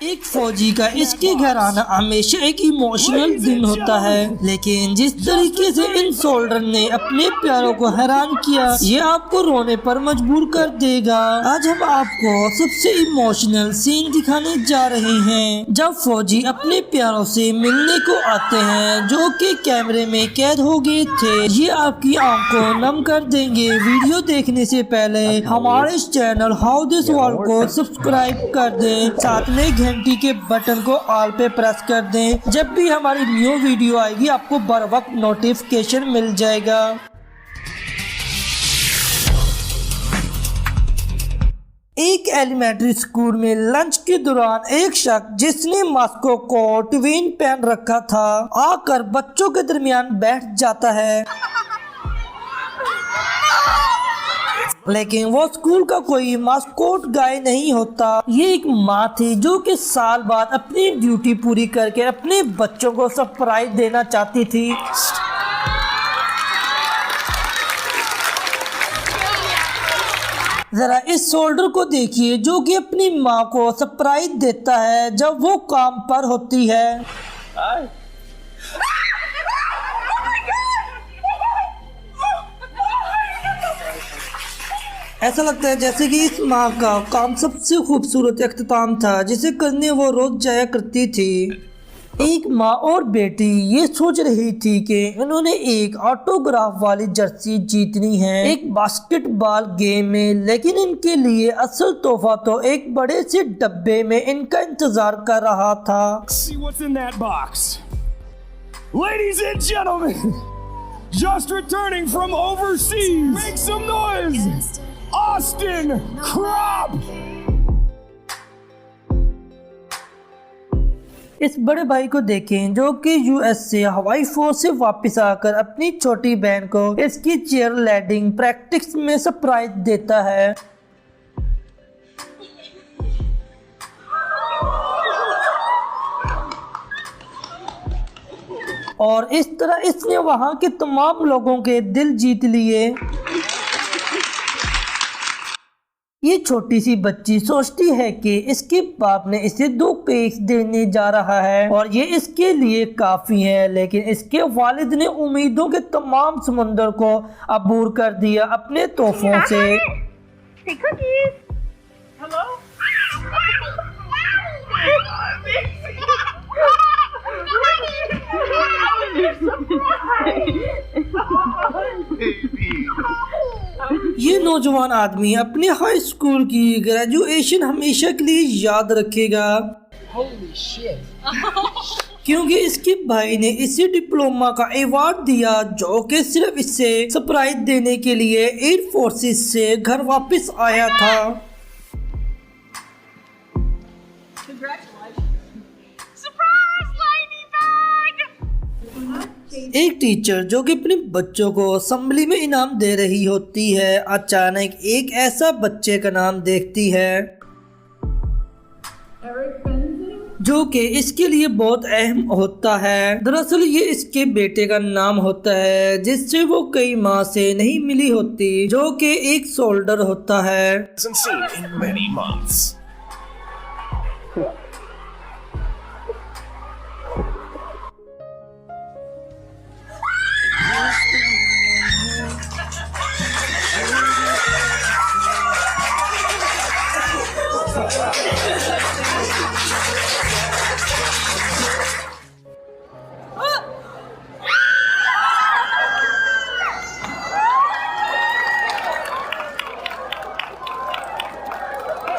एक फौजी का इसके घर आना हमेशा एक इमोशनल दिन होता है, लेकिन जिस तरीके से इन सोल्डर ने अपने प्यारों को हैरान किया ये आपको रोने पर मजबूर कर देगा। आज हम आपको सबसे इमोशनल सीन दिखाने जा रहे हैं जब फौजी अपने प्यारों से मिलने को आते हैं जो कि कैमरे में कैद हो गए थे। ये आपकी आंखों नम कर देंगे। वीडियो देखने से पहले हमारे इस चैनल हाउ दिस वर्ल्ड को सब्सक्राइब कर दें, साथ में घंटी के बटन को ऑल पे प्रेस कर दें। जब भी हमारी न्यू वीडियो आएगी आपको बर वक्त नोटिफिकेशन मिल जाएगा। एक एलिमेंट्री स्कूल में लंच के दौरान एक शख्स जिसने मास्को को ट्विन पहन रखा था आकर बच्चों के दरमियान बैठ जाता है, लेकिन वो स्कूल का कोई मास्कोट गाय नहीं होता। ये एक माँ थी जो कि साल बाद अपनी ड्यूटी पूरी करके अपने बच्चों को सरप्राइज देना चाहती थी। जरा इस सोल्डर को देखिए जो कि अपनी माँ को सरप्राइज देता है जब वो काम पर होती है। ऐसा लगता है जैसे कि इस माँ का काम सबसे खूबसूरत अख्ताम था जिसे करने वो रोज जाया करती थी। एक माँ और बेटी ये सोच रही थी कि इन्होंने एक ऑटोग्राफ वाली जर्सी जीतनी है एक बास्केटबॉल गेम में, लेकिन इनके लिए असल तोहफा तो एक बड़े से डब्बे में इनका इंतजार कर रहा था। Ladies and gentlemen, just returning from overseas, make some noise, Austin Crop! इस बड़े भाई को देखें जो कि यूएस से हवाई फोर्स से वापस आकर अपनी छोटी बहन को इसकी चेयर लैंडिंग प्रैक्टिस में सरप्राइज देता है। और इस तरह इसने वहां के तमाम लोगों के दिल जीत लिए। ये छोटी सी बच्ची सोचती है कि इसके बाप ने इसे 2 केक देने जा रहा है और ये इसके लिए काफी है, लेकिन इसके वालिद ने उम्मीदों के तमाम समुंदर को अबूर कर दिया अपने तोहफों से। ये नौजवान आदमी अपने हाई स्कूल की ग्रेजुएशन हमेशा के लिए याद रखेगा क्योंकि इसके भाई ने इसे डिप्लोमा का अवार्ड दिया जो कि सिर्फ इसे सरप्राइज देने के लिए एयर फोर्सेस से घर वापस आया था। एक टीचर जो कि अपने बच्चों को असेंबली में इनाम दे रही होती है अचानक एक ऐसा बच्चे का नाम देखती है जो कि इसके लिए बहुत अहम होता है। दरअसल ये इसके बेटे का नाम होता है जिससे वो कई माह से नहीं मिली होती, जो कि एक सोल्डर होता है।